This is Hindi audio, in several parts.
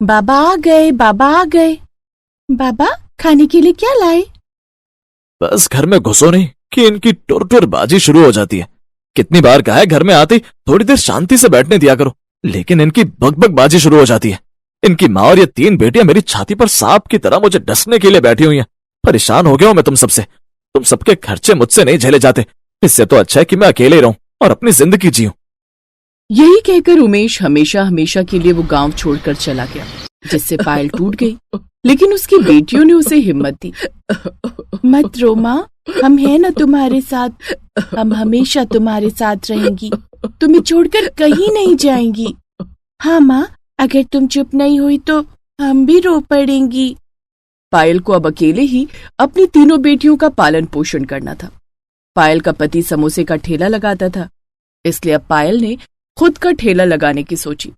बाबा आ गए, बाबा आ गए। बाबा खाने के लिए क्या लाए? बस घर में घुसो नहीं कि इनकी टुर बाजी शुरू हो जाती है। कितनी बार कहा है घर में आते थोड़ी देर शांति से बैठने दिया करो, लेकिन इनकी बकबक बाजी शुरू हो जाती है। इनकी माँ और ये 3 बेटियां मेरी छाती पर सांप की तरह मुझे डसने के लिए बैठी हुई हैं। परेशान हो गया हूं मैं तुम सबसे। तुम सबके खर्चे मुझसे नहीं झेले जाते। इससे तो अच्छा है कि मैं अकेले ही रहूं और अपनी जिंदगी जीऊं। यही कहकर उमेश हमेशा हमेशा के लिए वो गांव छोड़कर चला गया, जिससे पायल टूट गई। लेकिन उसकी बेटियों ने उसे हिम्मत दी। मत रो माँ, हम हैं ना तुम्हारे साथ। हम हमेशा तुम्हारे साथ रहेंगी, तुम्हें छोड़कर कहीं नहीं जाएंगी। हाँ माँ, अगर तुम चुप नहीं हुई तो हम भी रो पड़ेंगी। पायल को अब अकेले ही अपनी तीनों बेटियों का पालन पोषण करना था। पायल का पति समोसे का ठेला लगाता था, इसलिए अब पायल ने खुद का ठेला लगाने की सोची।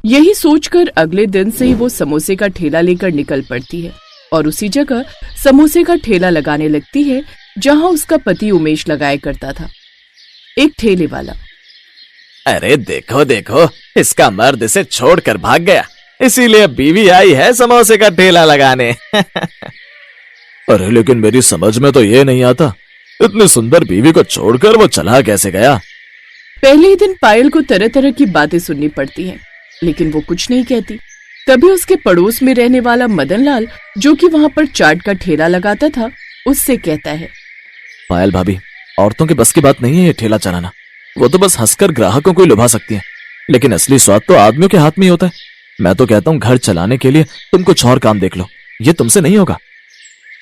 यही सोचकर अगले दिन से ही वो समोसे का ठेला लेकर निकल पड़ती है और उसी जगह समोसे का ठेला लगाने लगती है जहां उसका पति उमेश लगाया करता था, एक ठेले वाला। अरे देखो देखो, इसका मर्द इसे छोड़कर भाग गया, इसीलिए बीवी आई है समोसे का ठेला लगाने। अरे लेकिन मेरी समझ में तो ये नहीं आता, इतनी सुंदर बीवी को छोड़कर वो चला कैसे गया? पहले ही दिन पायल को तरह तरह की बातें सुननी पड़ती हैं, लेकिन वो कुछ नहीं कहती। तभी उसके पड़ोस में रहने वाला मदनलाल, जो कि वहां पर चाट का ठेला लगाता था, उससे कहता है, पायल भाभी, औरतों के बस की बात नहीं है ये ठेला चलाना। वो तो बस हंसकर ग्राहकों को ही लुभा सकती हैं, लेकिन असली स्वाद तो आदमियों के हाथ में ही होता है। मैं तो कहता हूँ घर चलाने के लिए तुम कुछ और काम देख लो, ये तुमसे नहीं होगा।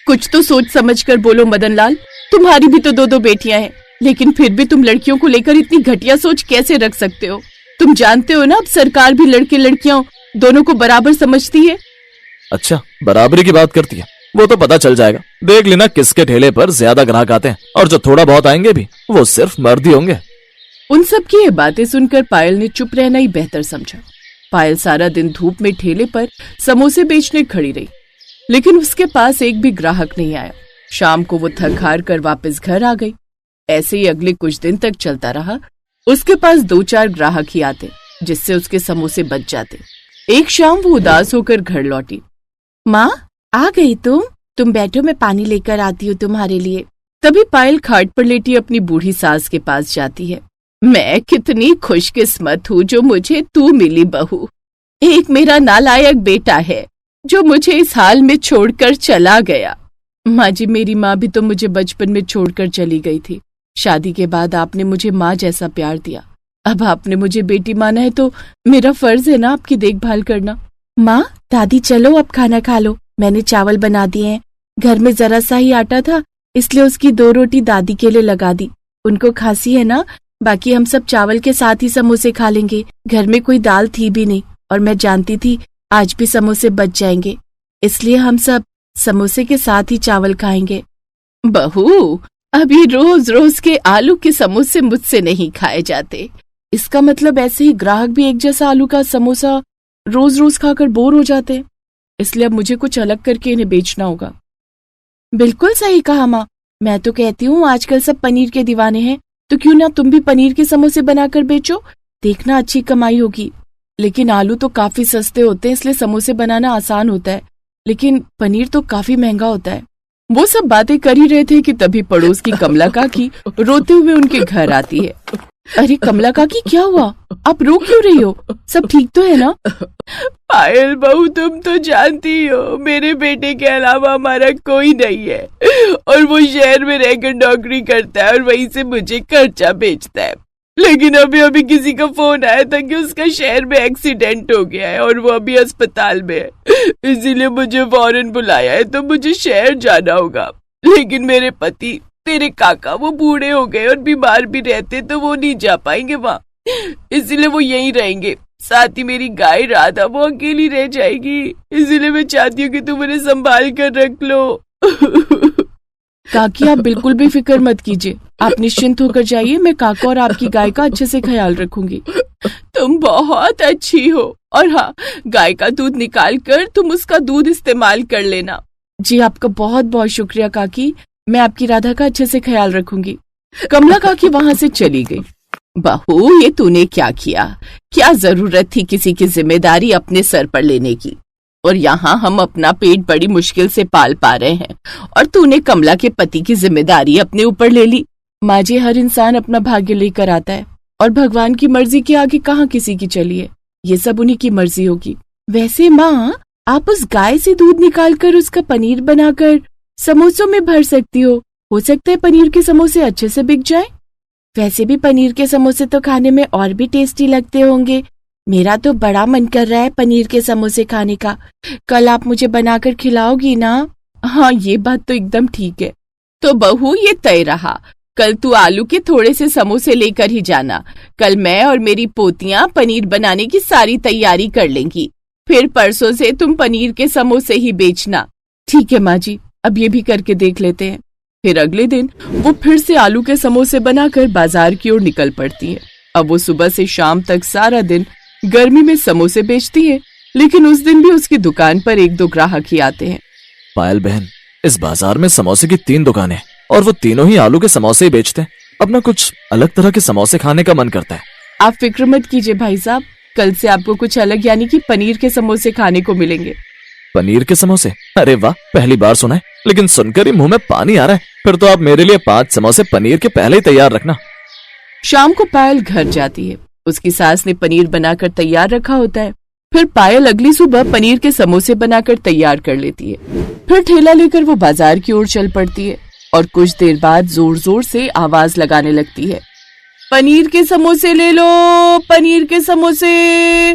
कुछ तो सोच समझ कर बोलो मदनलाल, तुम्हारी भी तो 2 बेटियां हैं, लेकिन फिर भी तुम लड़कियों को लेकर इतनी घटिया सोच कैसे रख सकते हो? तुम जानते हो ना, अब सरकार भी लड़के लड़कियां दोनों को बराबर समझती है। अच्छा, बराबरी की बात करती है, वो तो पता चल जाएगा। देख लेना किसके ठेले पर ज्यादा ग्राहक आते हैं, और जो थोड़ा बहुत आएंगे भी वो सिर्फ मर्द ही होंगे। उन सब की ये बातें सुनकर पायल ने चुप रहना ही बेहतर समझा। पायल सारा दिन धूप में ठेले पर समोसे बेचने खड़ी रही, लेकिन उसके पास एक भी ग्राहक नहीं आया। शाम को वो थक हार कर वापस घर आ गई। ऐसे ही अगले कुछ दिन तक चलता रहा। उसके पास 2-4 ग्राहक ही आते, जिससे उसके समोसे बच जाते। एक शाम वो उदास होकर घर लौटी। माँ आ गई तुम बैठो, मैं पानी लेकर आती हूँ तुम्हारे लिए। तभी पायल खाट पर लेटी अपनी बूढ़ी सास के पास जाती है। मैं कितनी खुशकिस्मत हूँ जो मुझे तू मिली बहू। एक मेरा नालायक बेटा है जो मुझे इस हाल में छोड़कर चला गया। माँ जी, मेरी माँ भी तो मुझे बचपन में छोड़कर चली गई थी। शादी के बाद आपने मुझे माँ जैसा प्यार दिया। अब आपने मुझे बेटी माना है तो मेरा फर्ज है ना आपकी देखभाल करना। माँ, दादी चलो अब खाना खा लो, मैंने चावल बना दिए हैं। घर में जरा सा ही आटा था, इसलिए उसकी 2 रोटी दादी के लिए लगा दी। उनको खांसी है ना, बाकी हम सब चावल के साथ ही समोसे खा लेंगे। घर में कोई दाल थी भी नहीं और मैं जानती थी आज भी समोसे बच जाएंगे, इसलिए हम सब समोसे के साथ ही चावल खाएंगे। बहू, अभी रोज रोज के आलू के समोसे मुझसे नहीं खाए जाते। इसका मतलब ऐसे ही ग्राहक भी एक जैसा आलू का समोसा रोज रोज खाकर बोर हो जाते हैं, इसलिए अब मुझे कुछ अलग करके इन्हें बेचना होगा। बिल्कुल सही कहा माँ, मैं तो कहती हूँ आजकल सब पनीर के दीवाने हैं, तो क्यों ना तुम भी पनीर के समोसे बनाकर बेचो, देखना अच्छी कमाई होगी। लेकिन आलू तो काफी सस्ते होते हैं, इसलिए समोसे बनाना आसान होता है, लेकिन पनीर तो काफी महंगा होता है। वो सब बातें कर ही रहे थे कि तभी पड़ोस की कमला काकी रोते हुए उनके घर आती है। अरे कमला काकी, क्या हुआ? आप रो क्यों रही हो? सब ठीक तो है ना? पायल बहू, तुम तो जानती हो मेरे बेटे के अलावा हमारा कोई नहीं है, और वो शहर में रहकर नौकरी करता है और वहीं से मुझे खर्चा बेचता है। लेकिन अभी अभी किसी का फोन आया था कि उसका शहर में एक्सीडेंट हो गया है और वो अभी अस्पताल में है, इसीलिए मुझे फौरन बुलाया है, तो मुझे शहर जाना होगा। लेकिन मेरे पति, तेरे काका, वो बूढ़े हो गए और बीमार भी रहते, तो वो नहीं जा पाएंगे वहाँ, इसीलिए वो यहीं रहेंगे। साथ ही मेरी गाय राधा, वो अकेली रह जाएगी, इसीलिए मैं चाहती हूँ कि तुम उन्हें संभाल कर रख लो। काकी, आप बिल्कुल भी फिक्र मत कीजिए, आप निश्चिंत होकर जाइए, मैं काका और आपकी गाय का अच्छे से ख्याल रखूंगी। तुम बहुत अच्छी हो, और हाँ, गाय का दूध निकाल कर तुम उसका दूध इस्तेमाल कर लेना। जी, आपका बहुत बहुत शुक्रिया काकी, मैं आपकी राधा का अच्छे से ख्याल रखूंगी। कमला काकी वहां से चली गई। बहू, ये तूने क्या किया? क्या जरूरत थी किसी की जिम्मेदारी अपने सर पर लेने की? और यहाँ हम अपना पेट बड़ी मुश्किल से पाल पा रहे हैं और तूने कमला के पति की जिम्मेदारी अपने ऊपर ले ली। माँ जी, हर इंसान अपना भाग्य लेकर आता है और भगवान की मर्जी के आगे कहाँ किसी की चली है। ये सब उन्हीं की मर्जी होगी। वैसे माँ, आप उस गाय से दूध निकालकर उसका पनीर बनाकर समोसों में भर सकती हो सकता है पनीर के समोसे अच्छे से बिक जाए। वैसे भी पनीर के समोसे तो खाने में और भी टेस्टी लगते होंगे। मेरा तो बड़ा मन कर रहा है पनीर के समोसे खाने का। कल आप मुझे बनाकर खिलाओगी ना? हाँ, ये बात तो एकदम ठीक है। तो बहू, ये तय रहा, कल तू आलू के थोड़े से समोसे लेकर ही जाना। कल मैं और मेरी पोतियां पनीर बनाने की सारी तैयारी कर लेंगी। फिर परसों से तुम पनीर के समोसे ही बेचना। ठीक है माँ जी, अब ये भी करके देख लेते हैं। फिर अगले दिन वो फिर से आलू के समोसे बनाकर बाजार की ओर निकल पड़ती है। अब वो सुबह से शाम तक सारा दिन गर्मी में समोसे बेचती है, लेकिन उस दिन भी उसकी दुकान पर 1-2 ग्राहक ही आते हैं। पायल बहन, इस बाजार में समोसे की 3 दुकानें और वो तीनों ही आलू के समोसे ही बेचते हैं। अपना कुछ अलग तरह के समोसे खाने का मन करता है। आप फिक्र मत कीजिए भाई साहब, कल से आपको कुछ अलग यानी कि पनीर के समोसे खाने को मिलेंगे। पनीर के समोसे? अरे वाह, पहली बार सुना है, लेकिन सुनकर ही मुंह में पानी आ रहा है। फिर तो आप मेरे लिए 5 समोसे पनीर के पहले ही तैयार रखना। शाम को पायल घर जाती है। उसकी सास ने पनीर बनाकर तैयार रखा होता है। फिर पायल अगली सुबह पनीर के समोसे बनाकर तैयार कर लेती है। फिर ठेला लेकर वो बाजार की ओर चल पड़ती है और कुछ देर बाद जोर जोर से आवाज लगाने लगती है, पनीर के समोसे ले लो, पनीर के समोसे,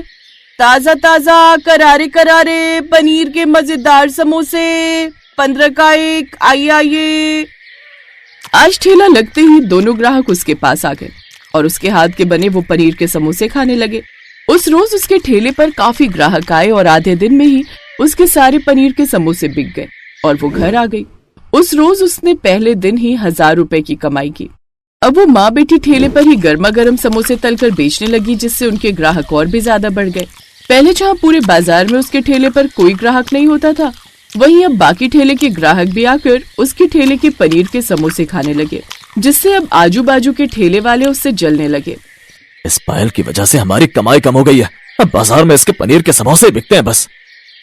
ताजा ताजा करारे करारे पनीर के मजेदार समोसे, 15 का 1, आइए आइए। आज ठेला लगते ही दोनों ग्राहक उसके पास आ गए और उसके हाथ के बने वो पनीर के समोसे खाने लगे। उस रोज उसके ठेले पर काफी ग्राहक आए और आधे दिन में ही उसके सारे पनीर के समोसे बिक गए और वो घर आ गई। उस रोज उसने पहले दिन ही 1000 रुपए की कमाई की। अब वो माँ बेटी ठेले पर ही गर्मा गर्म समोसे तलकर बेचने लगी, जिससे उनके ग्राहक और भी ज्यादा बढ़ गए। पहले जहाँ पूरे बाजार में उसके ठेले पर कोई ग्राहक नहीं होता था, वहीं अब बाकी ठेले के ग्राहक भी आकर उसके ठेले के पनीर के समोसे खाने लगे, जिससे अब आजू बाजू के ठेले वाले उससे जलने लगे। इस पायल की वजह से हमारी कमाई कम हो गई है। अब बाजार में इसके पनीर के समोसे बिकते हैं बस।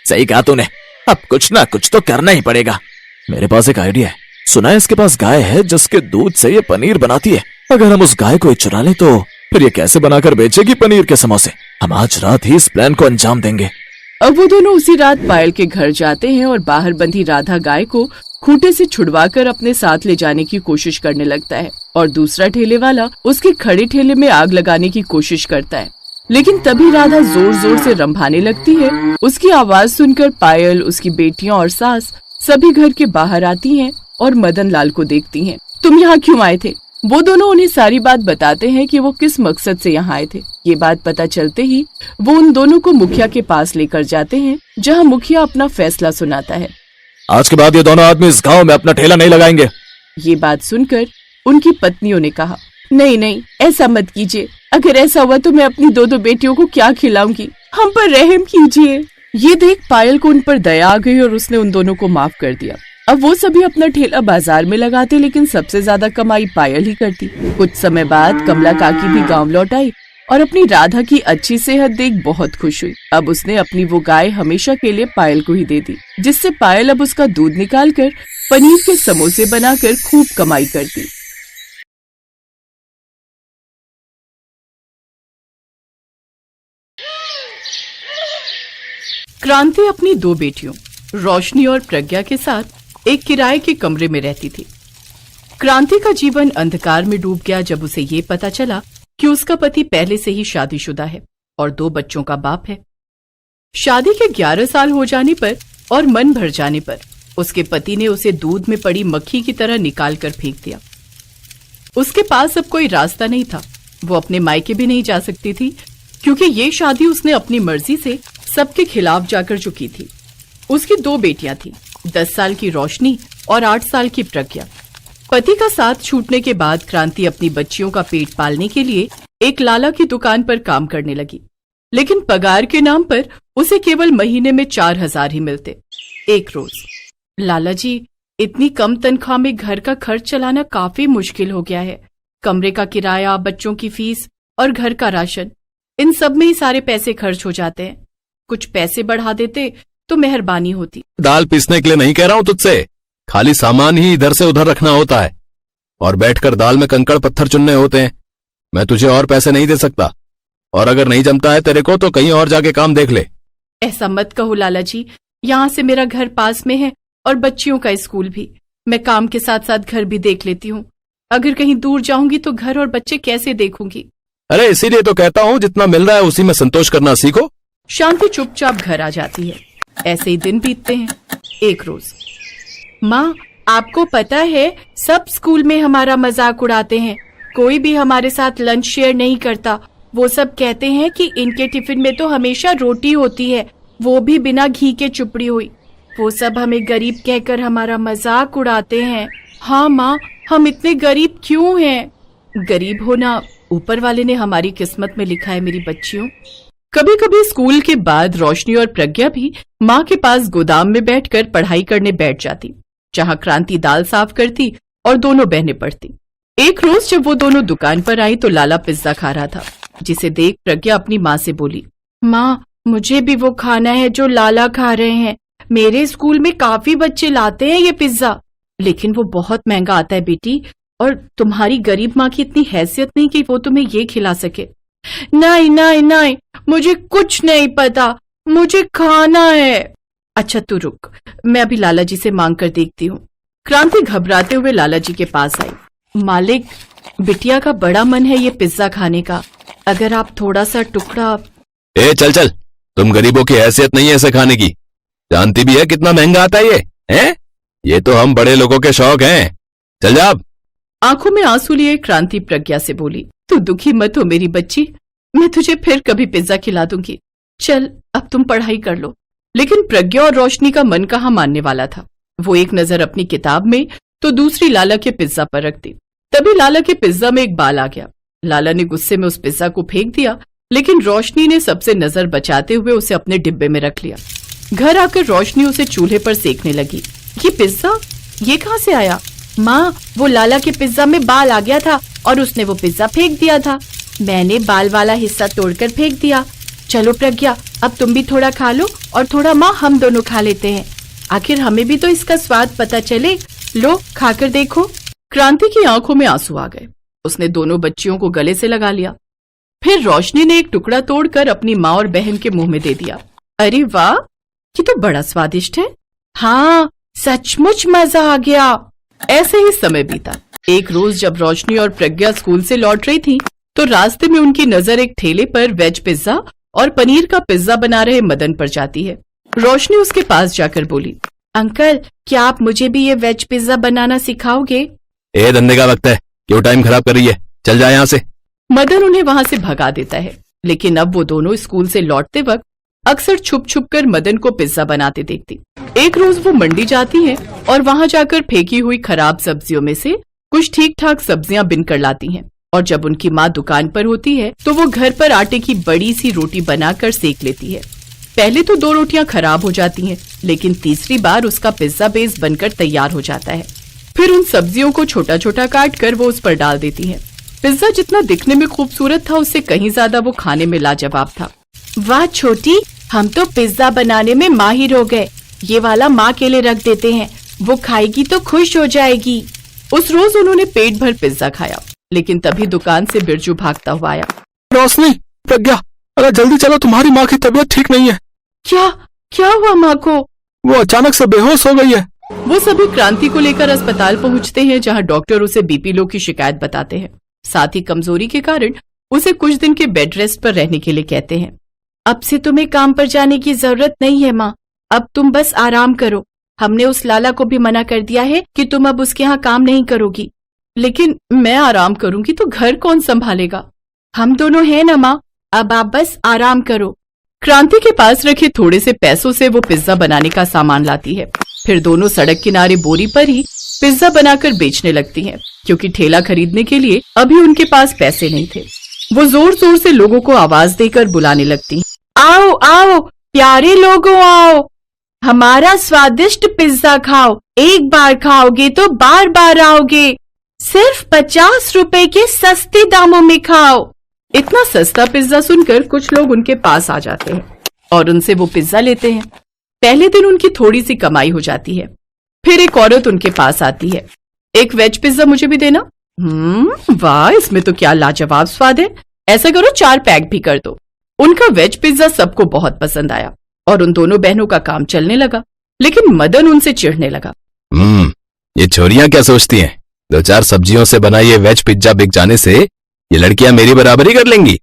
सही कहा तूने, अब कुछ ना कुछ तो करना ही पड़ेगा। मेरे पास एक आइडिया है। सुना है इसके पास गाय है जिसके दूध से ये पनीर बनाती है। अगर हम उस गाय को ही चुरा लें तो फिर ये कैसे बनाकर बेचेगी पनीर के समोसे? हम आज रात ही इस प्लान को अंजाम देंगे। अब वो दोनों उसी रात पायल के घर जाते हैं और बाहर बंधी राधा गाय को खूंटे से छुड़वाकर अपने साथ ले जाने की कोशिश करने लगता है और दूसरा ठेले वाला उसके खड़े ठेले में आग लगाने की कोशिश करता है। लेकिन तभी राधा जोर जोर से रंभाने लगती है। उसकी आवाज सुनकर पायल, उसकी बेटियां और सास सभी घर के बाहर आती हैं और मदन लाल को देखती हैं। तुम यहाँ क्यों आए थे? वो दोनों उन्हें सारी बात बताते हैं कि वो किस मकसद से यहाँ आए थे। ये बात पता चलते ही वो उन दोनों को मुखिया के पास लेकर जाते हैं, जहाँ मुखिया अपना फैसला सुनाता है। आज के बाद ये दोनों आदमी इस गांव में अपना ठेला नहीं लगाएंगे। ये बात सुनकर उनकी पत्नियों ने कहा, नहीं नहीं, ऐसा मत कीजिए। अगर ऐसा हुआ तो मैं अपनी 2 बेटियों को क्या खिलाऊंगी? हम पर रहम कीजिए। ये देख पायल को उन पर दया आ गई और उसने उन दोनों को माफ कर दिया। अब वो सभी अपना ठेला बाजार में लगाते, लेकिन सबसे ज्यादा कमाई पायल ही करती। कुछ समय बाद कमला काकी भी गांव लौट आई और अपनी राधा की अच्छी सेहत देख बहुत खुश हुई। अब उसने अपनी वो गाय हमेशा के लिए पायल को ही दे दी, जिससे पायल अब उसका दूध निकालकर पनीर के समोसे बनाकर खूब कमाई करती। क्रांति अपनी 2 बेटियों रोशनी और प्रज्ञा के साथ एक किराए के कमरे में रहती थी। क्रांति का जीवन अंधकार में डूब गया जब उसे ये पता चला कि उसका पति पहले से ही शादीशुदा है और 2 बच्चों का बाप है। शादी के 11 साल हो जाने पर और मन भर जाने पर उसके पति ने उसे दूध में पड़ी मक्खी की तरह निकाल कर फेंक दिया। उसके पास अब कोई रास्ता नहीं था। वो अपने मायके भी नहीं जा सकती थी, क्योंकि ये शादी उसने अपनी मर्जी से सबके खिलाफ जाकर चुकी थी। उसकी 2 बेटियां थी, 10 साल की रोशनी और 8 साल की प्रज्ञा। पति का साथ छूटने के बाद क्रांति अपनी बच्चियों का पेट पालने के लिए एक लाला की दुकान पर काम करने लगी, लेकिन पगार के नाम पर उसे केवल महीने में 4000 ही मिलते। एक रोज, लाला जी, इतनी कम तनख्वाह में घर का खर्च चलाना काफी मुश्किल हो गया है। कमरे का किराया, बच्चों की फीस और घर का राशन, इन सब में ही सारे पैसे खर्च हो जाते हैं। कुछ पैसे बढ़ा देते तो मेहरबानी होती। दाल पीसने के लिए नहीं कह रहा हूं तुझसे, खाली सामान ही इधर से उधर रखना होता है और बैठकर दाल में कंकड़ पत्थर चुनने होते हैं। मैं तुझे और पैसे नहीं दे सकता, और अगर नहीं जमता है तेरे को तो कहीं और जाके काम देख ले। ऐसा मत कहो लाला जी, यहाँ से मेरा घर पास में है और बच्चियों का स्कूल भी। मैं काम के साथ साथ घर भी देख लेती हूँ। अगर कहीं दूर जाऊंगी तो घर और बच्चे कैसे देखूंगी? अरे इसीलिए तो कहता हूँ जितना मिल रहा है उसी में संतोष करना सीखो। शांति चुपचाप घर आ जाती है। ऐसे ही दिन बीतते हैं। एक रोज, माँ आपको पता है सब स्कूल में हमारा मजाक उड़ाते हैं, कोई भी हमारे साथ लंच शेयर नहीं करता। वो सब कहते हैं कि इनके टिफिन में तो हमेशा रोटी होती है, वो भी बिना घी के चुपड़ी हुई। वो सब हमें गरीब कहकर हमारा मजाक उड़ाते हैं। हाँ माँ, हम इतने गरीब क्यों हैं? गरीब होना ऊपर वाले ने हमारी किस्मत में लिखा है मेरी बच्चियों। कभी कभी स्कूल के बाद रोशनी और प्रज्ञा भी माँ के पास गोदाम में बैठकर पढ़ाई करने बैठ जाती, जहाँ क्रांति दाल साफ करती और दोनों बहनें पढ़ती। एक रोज जब वो दोनों दुकान पर आई तो लाला पिज्जा खा रहा था, जिसे देख प्रज्ञा अपनी माँ से बोली, माँ मुझे भी वो खाना है जो लाला खा रहे हैं। मेरे स्कूल में काफी बच्चे लाते हैं ये पिज्जा, लेकिन वो बहुत महंगा आता है बेटी, और तुम्हारी गरीब माँ की इतनी हैसियत नहीं कि वो तुम्हें ये खिला सके। नहीं नहीं नहीं, मुझे कुछ नहीं पता, मुझे खाना है। अच्छा तू रुक, मैं अभी लाला जी से मांग कर देखती हूँ। क्रांति घबराते हुए लाला जी के पास आई। मालिक, बिटिया का बड़ा मन है ये पिज्जा खाने का, अगर आप थोड़ा सा टुकड़ा। ए चल चल, तुम गरीबों की हैसियत नहीं है इसे खाने की, जानती भी है कितना महंगा आता है ये हैं? ये तो हम बड़े लोगों के शौक हैं, चल जा। आंखों में आंसू लिए क्रांति प्रज्ञा से बोली, तू दुखी मत हो मेरी बच्ची, मैं तुझे फिर कभी पिज्जा खिला दूंगी। चल अब तुम पढ़ाई कर लो। लेकिन प्रज्ञा और रोशनी का मन कहाँ मानने वाला था। वो एक नजर अपनी किताब में तो दूसरी लाला के पिज्जा पर रखती। तभी लाला के पिज्जा में एक बाल आ गया। लाला ने गुस्से में उस पिज्जा को फेंक दिया, लेकिन रोशनी ने सबसे नजर बचाते हुए उसे अपने डिब्बे में रख लिया। घर आकर रोशनी उसे चूल्हे पर सेकने लगी। ये पिज्जा ये कहाँ से आया? माँ, वो लाला के पिज्जा में बाल आ गया था और उसने वो पिज्जा फेंक दिया था। मैंने बाल वाला हिस्सा तोड़कर फेंक दिया। चलो प्रज्ञा, अब तुम भी थोड़ा खा लो और थोड़ा माँ हम दोनों खा लेते हैं, आखिर हमें भी तो इसका स्वाद पता चले। लो खाकर देखो। क्रांति की आंखों में आंसू आ गए। उसने दोनों बच्चियों को गले से लगा लिया। फिर रोशनी ने एक टुकड़ा तोड़कर अपनी माँ और बहन के मुंह में दे दिया। अरे वाह, ये तो बड़ा स्वादिष्ट है। हाँ, सचमुच मजा आ गया। ऐसे ही समय बीता। एक रोज जब रोशनी और प्रज्ञा स्कूल से लौट रही थी, तो रास्ते में उनकी नजर एक ठेले पर वेज पिज्जा और पनीर का पिज्जा बना रहे मदन पर जाती है। रोशनी उसके पास जाकर बोली, अंकल क्या आप मुझे भी ये वेज पिज्जा बनाना सिखाओगे? ए धंधे का वक्त है, क्यों टाइम खराब कर रही है, चल जा यहाँ से। मदन उन्हें वहाँ से भगा देता है। लेकिन अब वो दोनों स्कूल से लौटते वक्त अक्सर छुप छुप कर मदन को पिज्जा बनाते देखती। एक रोज वो मंडी जाती है और वहाँ जाकर फेंकी हुई खराब सब्जियों में से कुछ ठीक ठाक सब्जियां बिन कर लाती हैं। और जब उनकी माँ दुकान पर होती है तो वो घर पर आटे की बड़ी सी रोटी बनाकर सेक लेती है। पहले तो 2 रोटियां खराब हो जाती हैं, लेकिन तीसरी बार उसका पिज्जा बेस बनकर तैयार हो जाता है। फिर उन सब्जियों को छोटा छोटा काट कर वो उस पर डाल देती है। पिज्जा जितना दिखने में खूबसूरत था, उससे कहीं ज्यादा वो खाने में लाजवाब था। वाह छोटी, हम तो पिज्जा बनाने में माहिर हो गए। ये वाला माँ के लिए रख देते हैं, वो खाएगी तो खुश हो जाएगी। उस रोज उन्होंने पेट भर पिज्जा खाया, लेकिन तभी दुकान से बिरजू भागता हुआ आया। रोशनी, प्रज्ञा, अरे जल्दी चलो, तुम्हारी माँ की तबीयत ठीक नहीं है। क्या हुआ माँ को? वो अचानक से बेहोश हो गई है। वो सभी क्रांति को लेकर अस्पताल पहुँचते हैं, जहाँ डॉक्टर उसे बीपी लो की शिकायत बताते हैं। साथ ही कमजोरी के कारण उसे कुछ दिन के बेड रेस्ट पर रहने के लिए कहते हैं। अब से तुम्हें काम पर जाने की जरूरत नहीं है माँ, अब तुम बस आराम करो। हमने उस लाला को भी मना कर दिया है कि तुम अब उसके यहाँ काम नहीं करोगी। लेकिन मैं आराम करूंगी तो घर कौन संभालेगा? हम दोनों हैं ना माँ, अब आप बस आराम करो। क्रांति के पास रखे थोड़े से पैसों से वो पिज्जा बनाने का सामान लाती है। फिर दोनों सड़क किनारे बोरी पर ही पिज्जा बनाकर बेचने लगती हैं, क्योंकि ठेला खरीदने के लिए अभी उनके पास पैसे नहीं थे। वो जोर जोर से लोगों को आवाज देकर बुलाने लगती, आओ आओ प्यारे लोगों, आओ हमारा स्वादिष्ट पिज्जा खाओ, एक बार खाओगे तो बार बार आओगे। सिर्फ 50 रुपए के सस्ते दामों में खाओ। इतना सस्ता पिज्जा सुनकर कुछ लोग उनके पास आ जाते हैं और उनसे वो पिज्जा लेते हैं। पहले दिन उनकी थोड़ी सी कमाई हो जाती है। फिर एक औरत उनके पास आती है, एक वेज पिज्जा मुझे भी देना। वाह, इसमें तो क्या लाजवाब स्वाद है। ऐसा करो 4 पैक भी कर दो। उनका वेज पिज्जा सबको बहुत पसंद आया और उन दोनों बहनों का काम चलने लगा। लेकिन मदन उनसे चिढ़ने लगा। ये छोरियां क्या सोचती हैं? 2-4 सब्जियों से बना ये वेज पिज्जा बिक जाने से ये लड़कियां मेरी बराबरी कर लेंगी।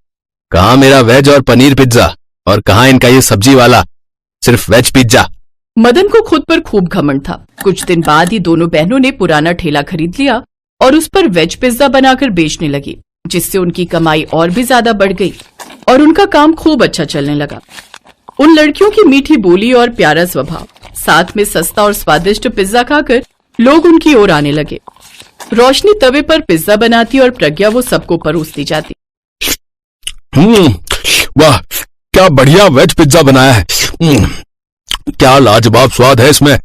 कहाँ मेरा वेज और पनीर पिज्जा और कहाँ इनका ये सब्जी वाला सिर्फ वेज पिज्जा। मदन को खुद पर खूब घमंड था। कुछ दिन बाद ही दोनों बहनों ने पुराना ठेला खरीद लिया और उस पर वेज पिज्जा बनाकर बेचने लगी, जिससे उनकी कमाई और भी ज्यादा बढ़ गई और उनका काम खूब अच्छा चलने लगा। उन लड़कियों की मीठी बोली और प्यारा स्वभाव, साथ में सस्ता और स्वादिष्ट पिज्जा खाकर लोग उनकी ओर आने लगे। रोशनी तवे पर पिज्जा बनाती और प्रज्ञा वो सबको परोसती जाती। वाह, क्या बढ़िया वेज पिज्जा बनाया है। क्या लाजवाब स्वाद है इसमें।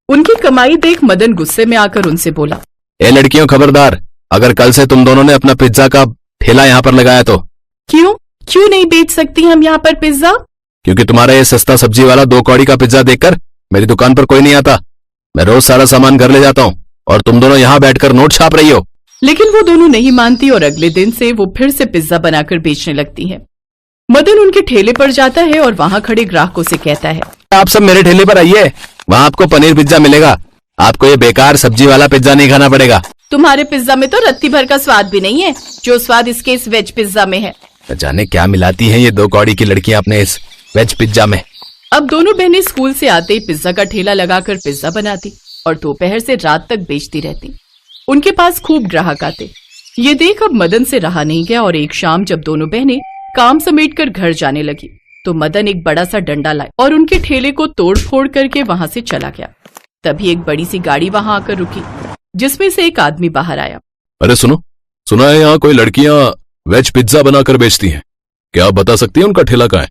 उनकी कमाई देख मदन गुस्से में आकर उनसे बोला, ए लड़कियों, खबरदार, अगर कल से तुम दोनों ने अपना पिज्जा का ठेला यहाँ पर लगाया तो। क्यों नहीं बेच सकती हम यहाँ पर पिज्जा? क्योंकि तुम्हारा ये सस्ता सब्जी वाला 2 कौड़ी का पिज्जा देखकर मेरी दुकान पर कोई नहीं आता। मैं रोज सारा सामान घर ले जाता हूँ और तुम दोनों यहाँ बैठकर नोट छाप रही हो। लेकिन वो दोनों नहीं मानती और अगले दिन से वो फिर से पिज्जा बनाकर बेचने लगती है। मदन उनके ठेले पर जाता है और वहाँ खड़े ग्राहकों से कहता है, आप सब मेरे ठेले पर आइए, वहाँ आपको पनीर पिज्जा मिलेगा। आपको ये बेकार सब्जी वाला पिज्जा नहीं खाना पड़ेगा। तुम्हारे पिज्जा में तो रत्ती भर का स्वाद भी नहीं है जो स्वाद इसके इस वेज पिज्जा में है। न जाने क्या मिलाती हैं ये 2 कौड़ी की लड़कियां अपने इस वेज पिज्जा में। अब दोनों बहनें स्कूल से आते ही पिज्जा का ठेला लगाकर पिज्जा बनाती और दोपहर से रात तक बेचती रहती। उनके पास खूब ग्राहक आते। ये देख अब मदन से रहा नहीं गया और एक शाम जब दोनों बहनें काम समेटकर घर जाने लगी तो मदन एक बड़ा सा डंडा लाए और उनके ठेले को तोड़ फोड़ करके वहां से चला गया। तभी एक बड़ी सी गाड़ी वहां आकर रुकी, जिसमें से एक आदमी बाहर आया। अरे सुना है यहाँ कोई लड़कियां वेज पिज्जा बनाकर बेचती हैं। क्या आप बता सकती हैं उनका ठेला कहाँ है?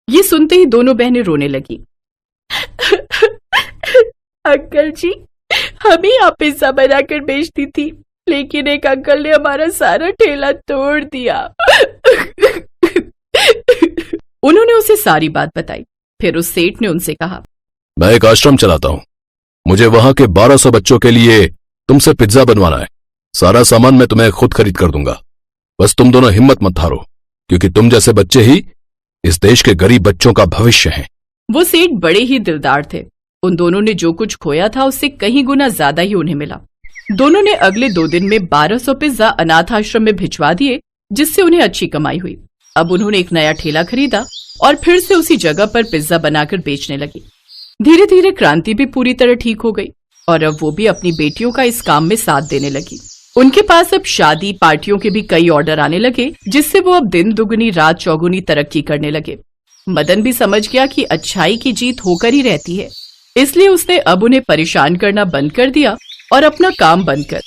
ये सुनते ही दोनों बहनें रोने लगी। अंकल जी, हम ही यहाँ पिज्जा बनाकर बेचती थी, लेकिन एक अंकल ने हमारा सारा ठेला तोड़ दिया। उन्होंने उसे सारी बात बताई। फिर उस सेठ ने उनसे कहा, मैं एक आश्रम चलाता हूँ, मुझे वहां के 1200 बच्चों के लिए तुमसे पिज्जा बनवाना है। सारा सामान मैं तुम्हें खुद खरीद कर दूंगा। बस तुम दोनों हिम्मत मत हारो, क्योंकि तुम जैसे बच्चे ही इस देश के गरीब बच्चों का भविष्य हैं। वो सेठ बड़े ही दिलदार थे। उन दोनों ने जो कुछ खोया था उससे कहीं गुना ज्यादा ही उन्हें मिला। दोनों ने अगले 2 दिन में 1200 पिज्जा अनाथ आश्रम में भिजवा दिए, जिससे उन्हें अच्छी कमाई हुई। अब उन्होंने एक नया ठेला खरीदा और फिर से उसी जगह पर पिज्जा बनाकर बेचने लगी। धीरे धीरे क्रांति भी पूरी तरह ठीक हो गई और अब वो भी अपनी बेटियों का इस काम में साथ देने लगी। उनके पास अब शादी पार्टियों के भी कई ऑर्डर आने लगे, जिससे वो अब दिन दुगनी रात चौगुनी तरक्की करने लगे। मदन भी समझ गया कि अच्छाई की जीत होकर ही रहती है, इसलिए उसने अब उन्हें परेशान करना बंद कर दिया और अपना काम बंद कर